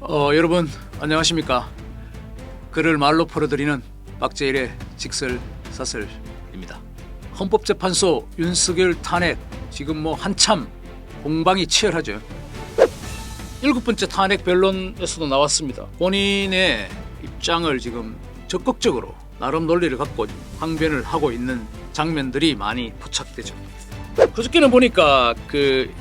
여러분 안녕하십니까. 글을 말로 풀어드리는 박재일의 직설사설입니다. 헌법재판소 윤석열 탄핵 지금 한참 공방이 치열하죠. 7번째 탄핵 변론에서도 나왔습니다. 본인의 입장을 지금 적극적으로 나름 논리를 갖고 항변을 하고 있는 장면들이 많이 포착되죠. 그저께는 보니까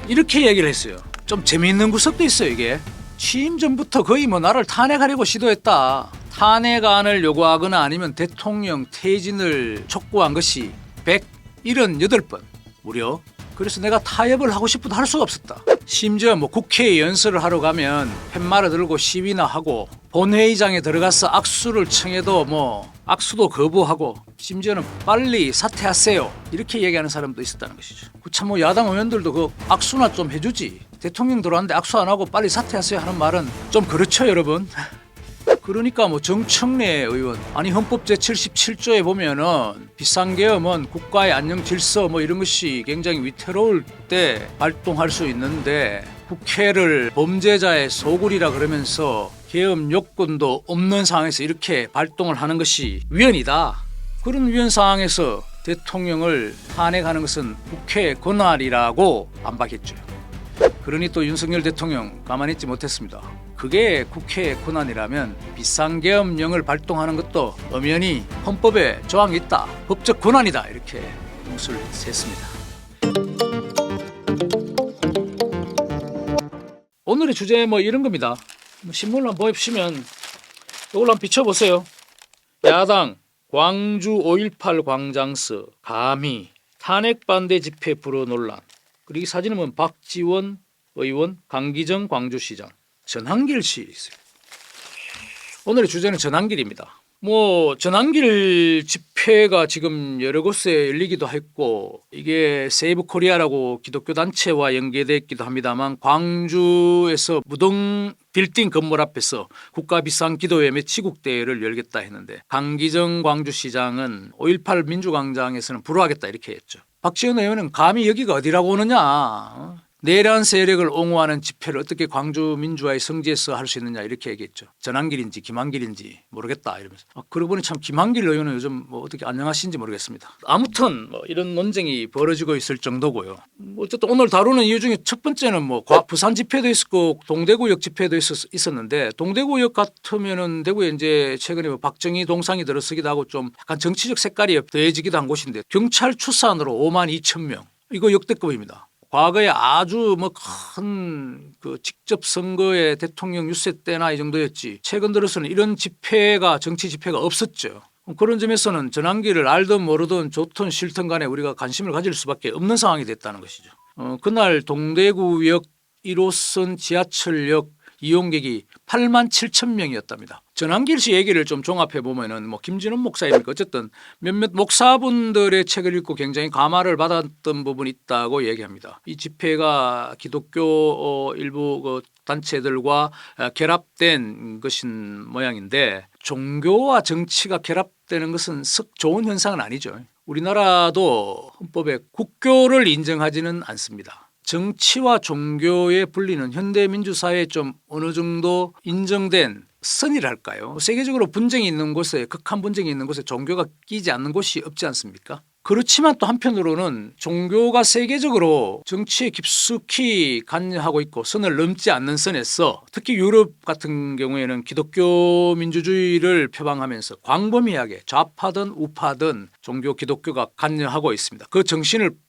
이렇게 얘기를 했어요. 좀 재미있는 구석도 있어요. 이게 취임 전부터 거의 나를 탄핵하려고 시도했다. 탄핵안을 요구하거나 아니면 대통령 퇴진을 촉구한 것이 178번 무려. 그래서 내가 타협을 하고 싶어도 할 수가 없었다. 심지어 국회에 연설을 하러 가면 팻말을 들고 시위나 하고 본회의장에 들어가서 악수를 청해도 악수도 거부하고 심지어는 빨리 사퇴하세요 이렇게 얘기하는 사람도 있었다는 것이죠. 참 야당 의원들도 그 악수나 좀 해주지. 대통령 들어왔는데 악수 안 하고 빨리 사퇴하세요 하는 말은 좀 그렇죠 여러분. 그러니까 정청래 의원 헌법 제77조에 보면은 비상계엄은 국가의 안녕 질서 이런 것이 굉장히 위태로울 때 발동할 수 있는데 국회를 범죄자의 소굴이라 그러면서 계엄 요건도 없는 상황에서 이렇게 발동을 하는 것이 위헌이다. 그런 위헌 상황에서 대통령을 탄핵하는 것은 국회의 권한이라고 반박했죠. 그러니 또 윤석열 대통령 가만히 있지 못했습니다. 그게 국회의 권한이라면 비상계엄령을 발동하는 것도 엄연히 헌법에 조항이 있다. 법적 권한이다. 이렇게 공수를 했습니다. 오늘의 주제 이런 겁니다. 신문을 한번 보시면 이걸 한번 비춰보세요. 야당 광주 5.18 광장서 감히 탄핵 반대 집회 불허 논란. 그리고 이 사진은 보면 박지원 의원, 강기정 광주시장, 전한길 씨 있어요. 오늘의 주제는 전한길입니다. 전한길 집회가 지금 여러 곳에 열리기도 했고 이게 세이브 코리아라고 기독교 단체와 연계되어 있기도 합니다만 광주에서 무등 빌딩 건물 앞에서 국가비상기도회 치국대회를 열겠다 했는데 강기정 광주시장은 5.18 민주광장에서는 불허하겠다 이렇게 했죠. 박지원 의원은 감히 여기가 어디라고 오느냐. 내란 세력을 옹호하는 집회를 어떻게 광주 민주화의 성지에서 할 수 있느냐 이렇게 얘기했죠. 전한길인지 김한길인지 모르겠다 이러면서. 그러고 보니 참 김한길 의원은 요즘 어떻게 안녕하신지 모르겠습니다. 아무튼 이런 논쟁이 벌어지고 있을 정도고요. 어쨌든 오늘 다루는 이유 중에 첫 번째는 부산 집회도 있었고 동대구역 집회도 있었는데 동대구역 같으면은 대구에 이제 최근에 박정희 동상이 들어서기도 하고 좀 약간 정치적 색깔이 더해지기도 한 곳인데 경찰 추산으로 52,000명 이거 역대급입니다. 과거에 아주 큰 직접 선거의 대통령 유세 때나 이 정도였지 최근 들어서는 이런 집회가 정치 집회가 없었죠. 그런 점에서는 전한길을 알든 모르든 좋든 싫든 간에 우리가 관심을 가질 수밖에 없는 상황이 됐다는 것이죠. 그날 동대구역 1호선 지하철역 이용객이 87,000명이었답니다. 전한길 씨 얘기를 좀 종합해 보면은 김진원 목사입니까? 어쨌든 몇몇 목사분들의 책을 읽고 굉장히 감화를 받았던 부분이 있다고 얘기합니다. 이 집회가 기독교 일부 단체들과 결합된 것인 모양인데 종교와 정치가 결합되는 것은 썩 좋은 현상은 아니죠. 우리나라도 헌법에 국교를 인정하지는 않습니다. 정치와 종교의 분리는 현대 민주사회에 좀 어느 정도 인정된 선이랄까요. 세계적으로 분쟁이 있는 곳에 극한 분쟁이 있는 곳에 종교가 끼지 않는 곳이 없지 않습니까? 그렇지만 또 한편으로는 종교가 세계적으로 정치에 깊숙이 관여하고 있고 선을 넘지 않는 선에서 특히 유럽 같은 경우에는 기독교 민주주의를 표방하면서 광범위하게 좌파든 우파든 종교 기독교가 관여하고 있습니다. 그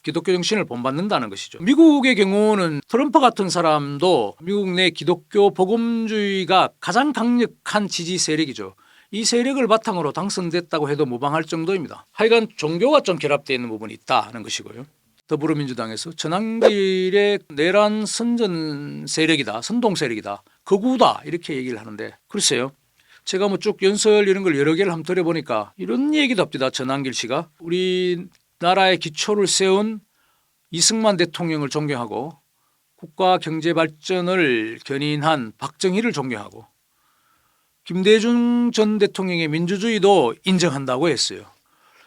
기독교 정신을 본받는다는 것이죠. 미국의 경우는 트럼프 같은 사람도 미국 내 기독교 복음주의가 가장 강력한 지지 세력이죠. 이 세력을 바탕으로 당선됐다고 해도 무방할 정도입니다. 하여간 종교가 좀 결합되어 있는 부분이 있다는 것이고요. 더불어민주당에서 전한길의 내란 선전 세력이다, 선동 세력이다, 극우다 이렇게 얘기를 하는데 글쎄요. 제가 쭉 연설 이런 걸 여러 개를 한번 들어보니까 이런 얘기도 합니다. 전한길 씨가 우리나라의 기초를 세운 이승만 대통령을 존경하고 국가 경제 발전을 견인한 박정희를 존경하고 김대중 전 대통령의 민주주의도 인정한다고 했어요.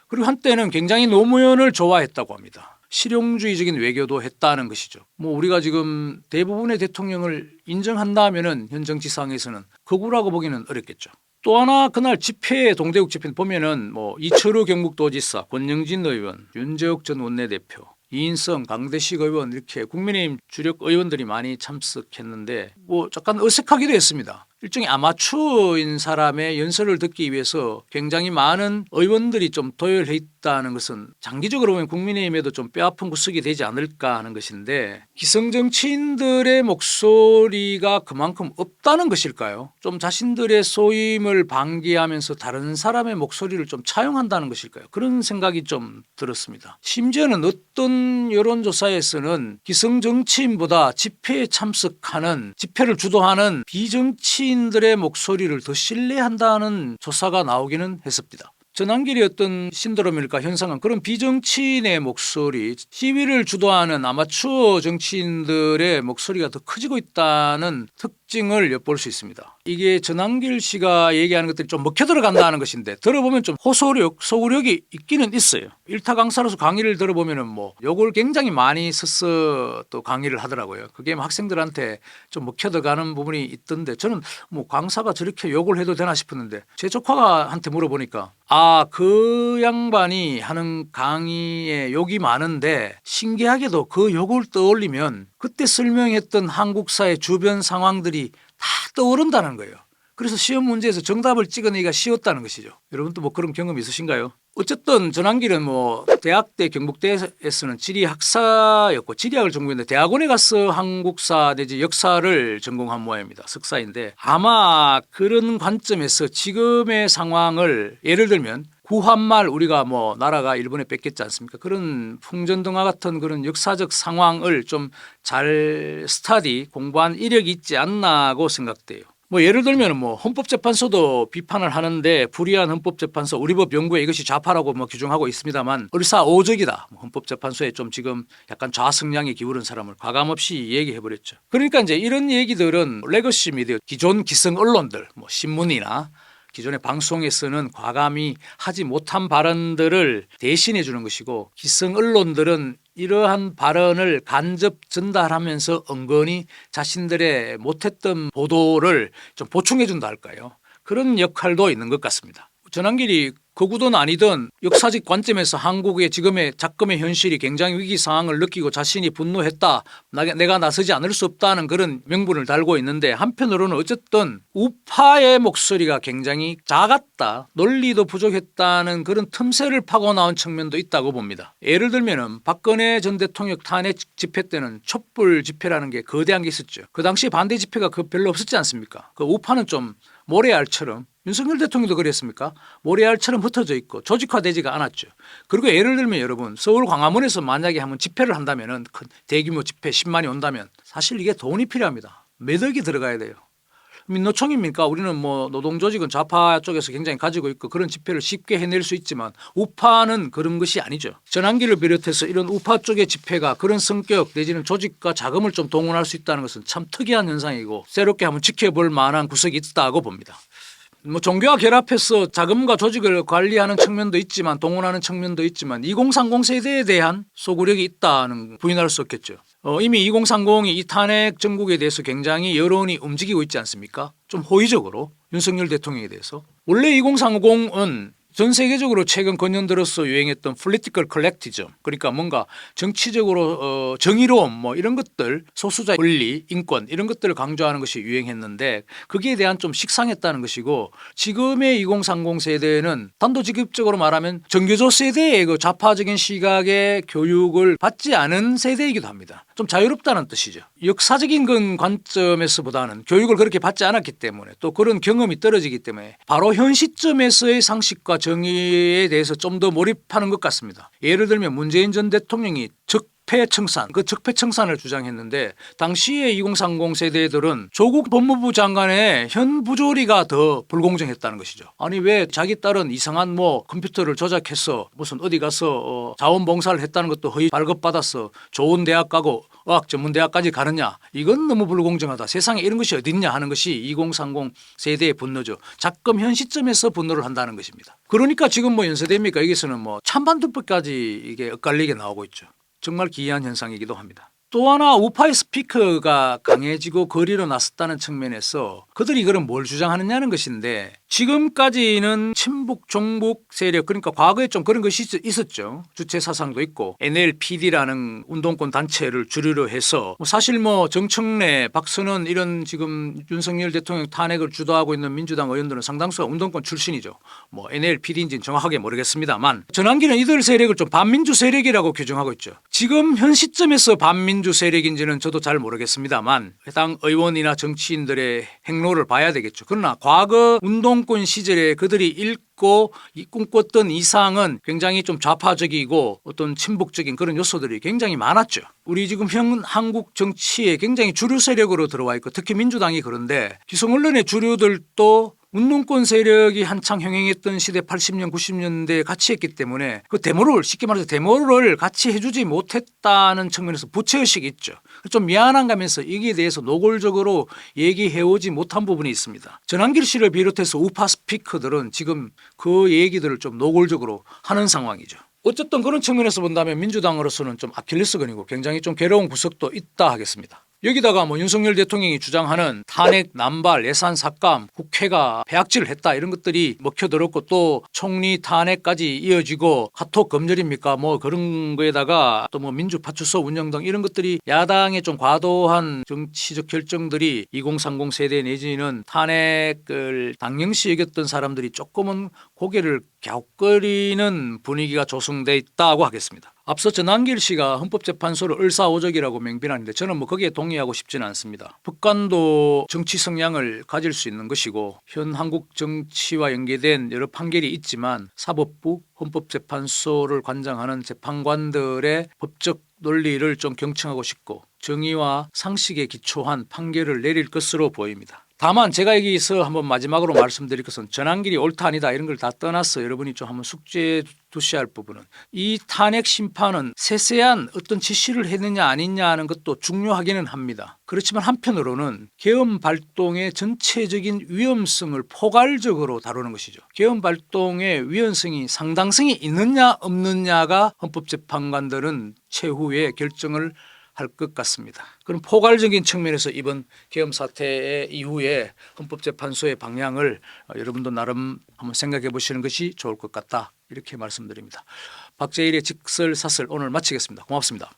그리고 한때는 굉장히 노무현을 좋아했다고 합니다. 실용주의적인 외교도 했다는 것이죠. 뭐 우리가 지금 대부분의 대통령을 인정한다면은 현 정치상에서는 거구라고 보기는 어렵겠죠. 또 하나 그날 집회 동대국 집회 보면은 뭐 이철우 경북도지사, 권영진 의원, 윤재욱 전 원내대표, 이인성, 강대식 의원 이렇게 국민의힘 주력 의원들이 많이 참석했는데 뭐 약간 어색하기도 했습니다. 일종의 아마추어인 사람의 연설을 듣기 위해서 굉장히 많은 의원들이 좀 도열해 있다는 것은 장기적으로 보면 국민의힘에도 좀 뼈아픈 구석이 되지 않을까 하는 것인데 기성정치인들의 목소리가 그만큼 없다는 것일까요? 좀 자신들의 소임을 방기하면서 다른 사람의 목소리를 좀 차용한다는 것일까요? 그런 생각이 좀 들었습니다. 심지어는 어떤 여론조사에서는 기성정치인보다 집회에 참석하는 집회를 주도하는 비정치인 들의 목소리를 더 신뢰한다는 조사가 나오기는 했습니다. 전환길이 어떤 신드롬일까 현상은 그런 비정치인의 목소리, 시위를 주도하는 아마추어 정치인들의 목소리가 더 커지고 있다는 특징을 엿볼 수 있습니다. 이게 전환길 씨가 얘기하는 것들이 좀 먹혀 들어간다는 것인데 들어보면 좀 호소력, 소구력이 있기는 있어요. 일타 강사로서 강의를 들어보면은 뭐 욕을 굉장히 많이 써서 또 강의를 하더라고요. 그게 학생들한테 좀 먹혀 들어가는 부분이 있던데 저는 뭐 강사가 저렇게 욕을 해도 되나 싶었는데 제 조카한테 물어보니까 그 양반이 하는 강의에 욕이 많은데 신기하게도 그 욕을 떠올리면 그때 설명했던 한국사의 주변 상황들이 다 떠오른다는 거예요. 그래서 시험 문제에서 정답을 찍어내기가 쉬웠다는 것이죠. 여러분도 뭐 그런 경험 있으신가요? 어쨌든 전환길은 뭐 대학 때 경북대에서는 지리 학사였고 지리학을 전공했는데 대학원에 가서 한국사 내지 역사를 전공한 모양입니다. 석사인데 아마 그런 관점에서 지금의 상황을 예를 들면 구한말 우리가 뭐 나라가 일본에 뺏겼지 않습니까? 그런 풍전등화 같은 그런 역사적 상황을 좀 잘 스터디 공부한 이력이 있지 않나고 생각돼요. 뭐 예를 들면 뭐 헌법재판소도 비판을 하는데 불의한 헌법재판소 우리 법 연구에 이것이 좌파라고 뭐 규정하고 있습니다만 을사오적이다. 헌법재판소에 좀 지금 약간 좌성향에 기울은 사람을 과감없이 얘기해 버렸죠. 그러니까 이제 이런 얘기들은 레거시 미디어 기존 기성 언론들 뭐 신문이나 기존의 방송에서는 과감히 하지 못한 발언들을 대신해 주는 것이고 기성 언론들은 이러한 발언을 간접 전달하면서 은근히 자신들의 못했던 보도를 좀 보충해 준다 할까요? 그런 역할도 있는 것 같습니다. 전환길이 거구든 아니든 역사적 관점에서 한국의 지금의 작금의 현실이 굉장히 위기 상황을 느끼고 자신이 분노했다. 내가 나서지 않을 수 없다는 그런 명분을 달고 있는데 한편으로는 어쨌든 우파의 목소리가 굉장히 작았다. 논리도 부족했다는 그런 틈새를 파고 나온 측면도 있다고 봅니다. 예를 들면 박근혜 전 대통령 탄핵 집회 때는 촛불 집회라는 게 거대한 게 있었죠. 그 당시 반대 집회가 별로 없었지 않습니까? 그 우파는 좀 모래알처럼 윤석열 대통령도 그랬습니까? 모래알처럼 흩어져 있고 조직화되지가 않았죠. 그리고 예를 들면 여러분 서울 광화문에서 만약에 한번 집회를 한다면 큰 대규모 집회 10만이 온다면 사실 이게 돈이 필요합니다. 몇 억이 들어가야 돼요. 민노총입니까? 우리는 뭐 노동조직은 좌파 쪽에서 굉장히 가지고 있고 그런 집회를 쉽게 해낼 수 있지만 우파는 그런 것이 아니죠. 전환기를 비롯해서 이런 우파 쪽의 집회가 그런 성격 내지는 조직과 자금을 좀 동원할 수 있다는 것은 참 특이한 현상이고 새롭게 한번 지켜볼 만한 구석이 있다고 봅니다. 뭐 종교와 결합해서 자금과 조직을 관리하는 측면도 있지만 동원하는 측면도 있지만 2030 세대에 대한 소구력이 있다는 부인할 수 없겠죠. 이미 2030이 이 탄핵 정국에 대해서 굉장히 여론이 움직이고 있지 않습니까? 좀 호의적으로 윤석열 대통령에 대해서. 원래 2030은 전 세계적으로 최근 근년 들어서 유행했던 political collectivism 그러니까 뭔가 정치적으로 정의로움 뭐 이런 것들 소수자 권리 인권 이런 것들을 강조하는 것이 유행했는데 거기에 대한 좀 식상했다는 것이고 지금의 2030 세대는 단도직입적으로 말하면 정교조 세대의 그 좌파적인 시각의 교육을 받지 않은 세대이기도 합니다. 좀 자유롭다는 뜻이죠. 역사적인 관점에서보다는 교육을 그렇게 받지 않았기 때문에 또 그런 경험이 떨어지기 때문에 바로 현 시점에서의 상식과 정의에 대해서 좀 더 몰입하는 것 같습니다. 예를 들면 문재인 전 대통령이 적폐청산, 그 적폐청산을 주장했는데 당시에 2030 세대들은 조국 법무부 장관의 현 부조리가 더 불공정했다는 것이죠. 아니 왜 자기 딸은 이상한 뭐 컴퓨터를 조작해서 무슨 어디 가서 자원봉사를 했다는 것도 허위 발급받아서 좋은 대학 가고 의학 전문대학까지 가느냐 이건 너무 불공정하다. 세상에 이런 것이 어딨냐 하는 것이 2030 세대의 분노죠. 작금 현 시점에서 분노를 한다는 것입니다. 그러니까 지금 뭐 연세대입니까? 여기서는 뭐 찬반두법까지 이게 엇갈리게 나오고 있죠. 정말 기이한 현상이기도 합니다. 또 하나 우파의 스피커가 강해지고 거리로 나섰다는 측면에서 그들이 그럼 뭘 주장하느냐는 것인데, 지금까지는 친북 종북 세력, 그러니까 과거에 좀 그런 것이 있었죠. 주체 사상도 있고 NLPD라는 운동권 단체를 주류로 해서 사실 뭐 정청래, 박선원 이런 지금 윤석열 대통령 탄핵을 주도하고 있는 민주당 의원들은 상당수가 운동권 출신이죠. 뭐 NLPD인지는 정확하게 모르겠습니다만 전환기는 이들 세력을 좀 반민주 세력이라고 규정하고 있죠. 지금 현 시점에서 반민주 세력인지는 저도 잘 모르겠습니다만 해당 의원이나 정치인들의 행로를 봐야 되겠죠. 그러나 과거 운동권 시절에 그들이 읽고 꿈꿨던 이상은 굉장히 좀 좌파적이고 어떤 친북적인 그런 요소들이 굉장히 많았죠. 우리 지금 현 한국 정치에 굉장히 주류 세력으로 들어와 있고 특히 민주당이 그런데 기성 언론의 주류들도 운동권 세력이 한창 형행했던 시대 80년 90년대에 같이 했기 때문에 그 데모를 쉽게 말해서 데모를 같이 해주지 못했다는 측면에서 부채의식이 있죠. 좀 미안한 감에서 이기에 대해서 노골적으로 얘기해오지 못한 부분이 있습니다. 전한길 씨를 비롯해서 우파 스피커들은 지금 그 얘기들을 좀 노골적으로 하는 상황이죠. 어쨌든 그런 측면에서 본다면 민주당으로서는 좀 아킬레스건이고 굉장히 좀 괴로운 구석도 있다 하겠습니다. 여기다가 뭐 윤석열 대통령이 주장하는 탄핵, 남발, 예산 삭감, 국회가 배악질을 했다 이런 것들이 먹혀들었고 또 총리 탄핵까지 이어지고 카톡 검열입니까 뭐 그런 거에다가 또 뭐 민주파출소 운영 등 이런 것들이 야당의 좀 과도한 정치적 결정들이 2030 세대 내지는 탄핵을 당연시 여겼던 사람들이 조금은 고개를 갸웃거리는 분위기가 조성돼 있다고 하겠습니다. 앞서 전한길 씨가 헌법재판소를 을사오적이라고 맹비하는데 저는 뭐 거기에 동의하고 싶지는 않습니다. 북한도 정치 성향을 가질 수 있는 것이고 현 한국 정치와 연계된 여러 판결이 있지만 사법부, 헌법재판소를 관장하는 재판관들의 법적 논리를 좀 경청하고 싶고 정의와 상식에 기초한 판결을 내릴 것으로 보입니다. 다만 제가 여기서 한번 마지막으로 말씀드릴 것은 전한길이 옳다 아니다 이런 걸 다 떠나서 여러분이 좀 한번 숙지해 두셔야 할 부분은 이 탄핵 심판은 세세한 어떤 지시를 했느냐 아니냐 하는 것도 중요하기는 합니다. 그렇지만 한편으로는 계엄 발동의 전체적인 위험성을 포괄적으로 다루는 것이죠. 계엄 발동의 위헌성이 상당성이 있느냐 없느냐가 헌법재판관들은 최후의 결정을 할 것 같습니다. 그럼 포괄적인 측면에서 이번 계엄 사태 이후에 헌법재판소의 방향을 여러분도 나름 한번 생각해 보시는 것이 좋을 것 같다 이렇게 말씀드립니다. 박재일의 직설사설 오늘 마치겠습니다. 고맙습니다.